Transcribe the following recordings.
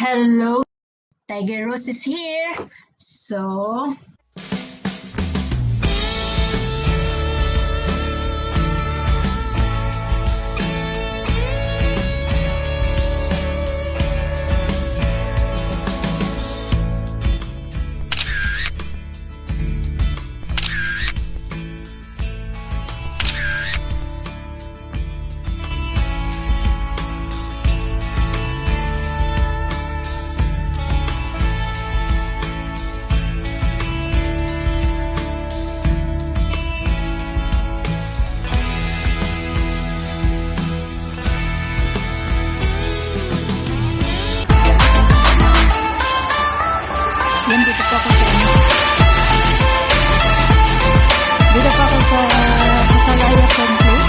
Hello, Tiger Rose is here. So, Yan, dito pa ako sa Kasalaya Complex.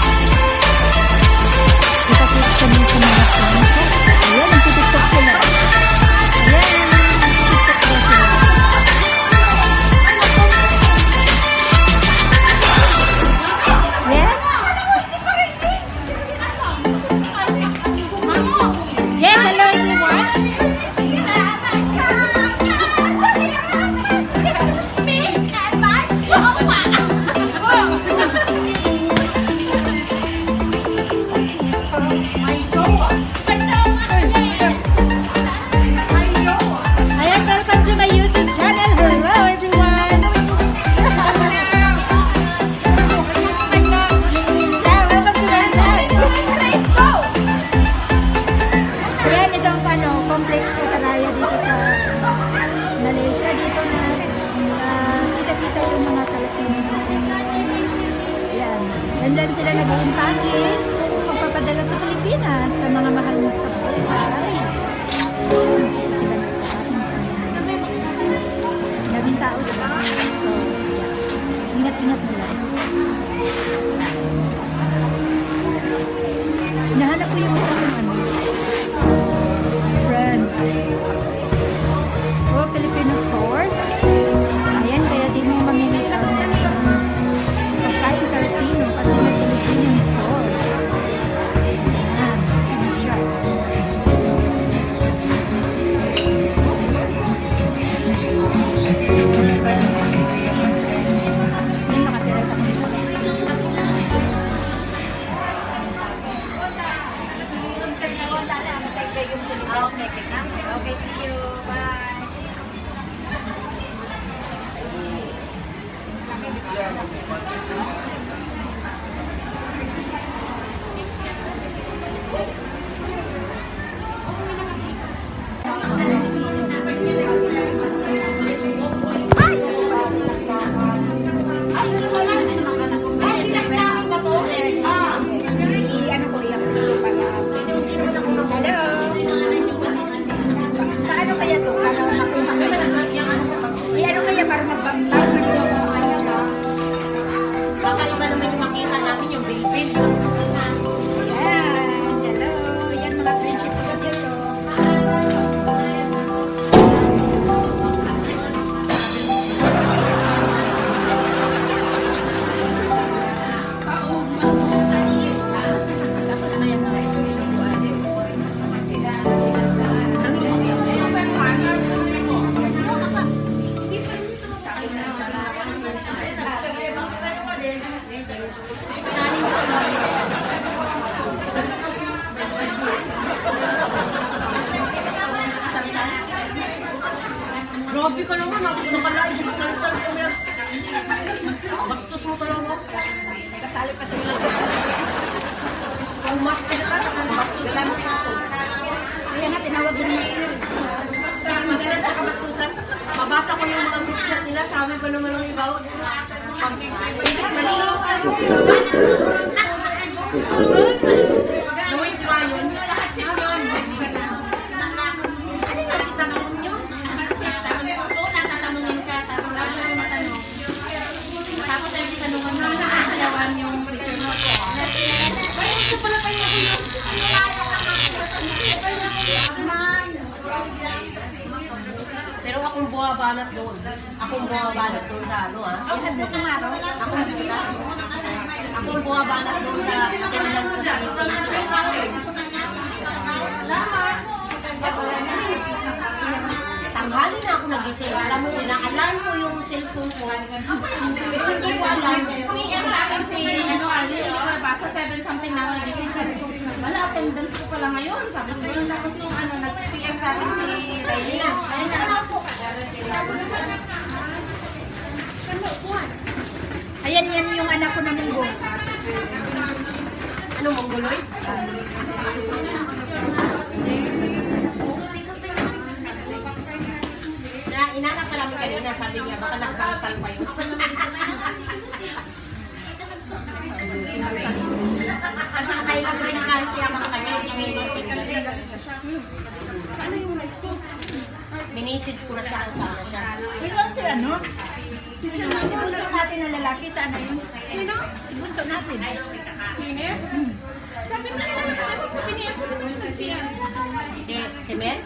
Itakit kami sa mga fans. Ayan, ang titiktok sila. Ayan, ang titiktok daw sila. Yes? Yes, hello everyone. Ayan, welcome to my YouTube channel. Hello everyone. Yeah, welcome to my channel. Ayan, itong complex Kasalaya dito sa Malaysia. Dito na kita-kita yung mga Filipino. Ayan. And then sila nag-iimpake pagpapadala sa Pilipinas sa mga mahal na sa buhay. Naging tao sila. So, ingat-ingat nila. Nahanap ko yung isang friend. Oh, Filipino store. Ayan, kaya di mo mamili sa pagkain Filipino kasi may Filipino store. Ayan, siya. Ayan, nakatira sa kanila. Okay, see you. Bye. Paano kaya to? Ano kaya para magpapalman yung mga na? Baka iba naman yung makita namin yung bill-bill yun. Ayan, hello. Yan mga friendship ko sa dito. Tapos na yan mga Grabe ka naman, ako nakalain. Saan-saan ko yan. Bastos mo talaga. kasali pa sila. Ang master ka, Galan mo ka. Kaya nga, tinawag din mo sila. master sa kabastusan. Mabasa ko yung mga picture nila. Sabi pa naman ng ibaw. Manila ka. Gawin pa yun. Pero akong bumabanat doon. Akong bumabanat doon sa ano Akong bumabanat doon sa simulan sa Sisi. PM sa akin si Arlie, hindi ko nabasa, 7 something na ako nagising. Sabi ko, wala, attendance ko pala ngayon. Sabi ko, ganun. Tapos nung nag-PM sa akin si Dailin. Ayun na ako. Ayan, yan yung anak ko na munggo. Ano, mongoloy? Inanak pa namin kanina, sabi niya, baka nakasalasal pa yun. Kasi kailan ko rin ako sa kanya, hindi may natin. Minisage ko na siya ang sana siya. Ilan si ano? Si bunso natin na lalaki, sana yun? Sino? Si bunso natin. Sino? Sabi mo nila na sabi ko, piniyap ko naman sa PM. Hindi, si Mel?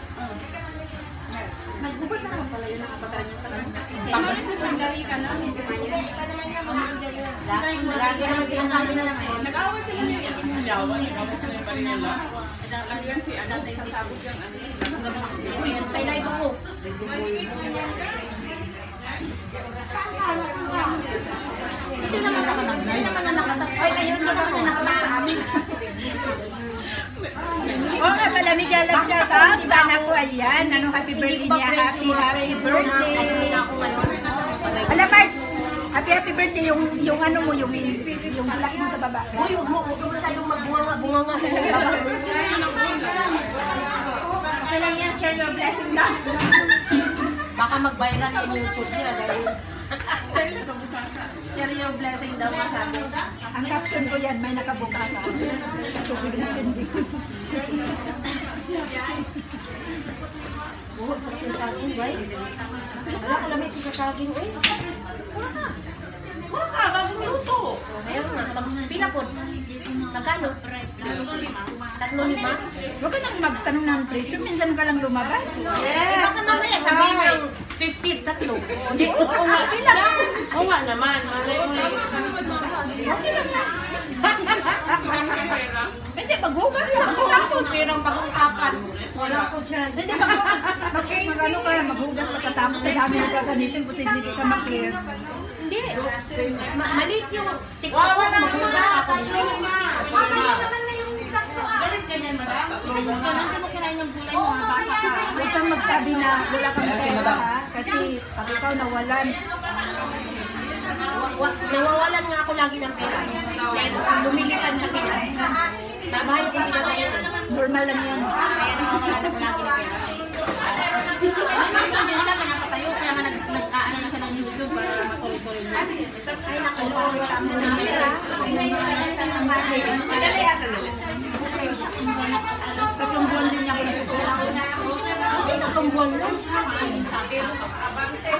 Nagbubot na naman pala yun, nakapagkaran niya sa kanya. Bakit nagpanggawi ka na? Lagi naman sinasabi na lang eh. Nag-away sila niya. Nag-away sila pa rin nila. Lagyan si Adam na sasabog yung ano. Uy, nagpay-live ako. Hindi naman na nakatatay. Ay, ayun na ako nakatatay sa amin. Oo nga pala, Miguel Love shout out. Sana po ayan. Anong happy birthday niya? Happy birthday. Alam, Mars, happy birthday yung ano mo, yung black mo sa baba. Uy, huwag mo masyadong magbunga-bunga. Okay lang yan, share your blessing lang. Baka mag-viral yung YouTube niya dahil Share your blessing daw masabi. Ang caption ko yan, may nakabuka ka. So, bigyan din. oh, sarap yung saging, bay. Wala ka lamig sa saging, eh. Wala ka, bagong minuto. Ayun nga, pila po. Magkano? 3-5. Huwag ka nang magtanong ng presyo, minsan ka lang lumabas. Yes! Baka mamaya sabihin ng 50, 3. Hindi, oo nga. Oo nga naman. Hindi, maghugas lang. Wala po perang pag-uusapan. Wala po dyan. Hindi, mag-ano ka, maghugas pagkatapos sa dami ng kasanitin, posible ka mag-clear. Hindi. Maliit yung TikTok ko. Mag-uusapan ako dito. Hindi mo kinain yung gulay mo, mga bata ka. Huwag kang magsabi na wala kang pera, ha? Kasi pag ikaw nawalan, Nawawalan nga ako lagi ng pera. Dahil lumilitan sa Pinas. Babahay ko pinatayin. normal lang yan. Kaya nawawalan ako lagi ng pera. Ay, mas din siya, pinapatayo, kaya nga nag-aano na siya ng YouTube para matuloy-tuloy na. Ay, naku. Kami ng pera. Madali, sandali. Tatlong buwan din niya ako nagsusulat. Tatlong buwan lang.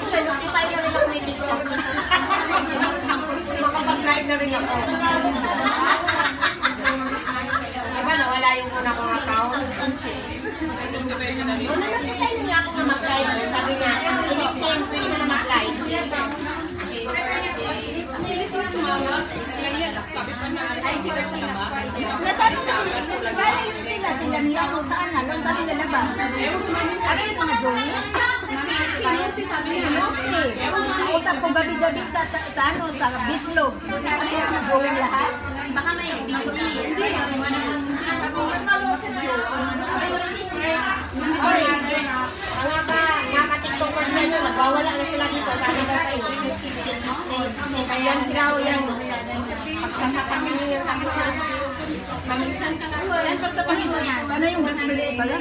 Sa notify na rin ako may TikTok. Makapag-live na rin ako. Diba, nawala yung una kong account. Wala na tayo niya ako na mag-live. Sabi niya, i-nickname, pwede ka na mag-live. Nasaan yun sila? Sila niya kung saan na? Lang kami lalabas. Ano yung mga drawings? Usap ko gabi-gabi sa ano, sa bitlog. Ano yung mga drawing lahat? Baka may busy. Hindi. Nakaka-tiktok ko dyan, magbawala na sila dito. Sana ba kayo? Yan sila o yan. Pagsama kami niyo kami. Yan, pagsapahin mo yan. Ano yung mas maliit pala?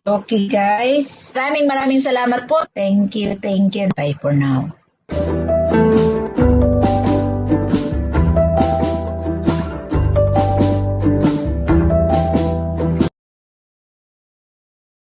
Okay guys, maraming salamat po. Thank you. Bye for now.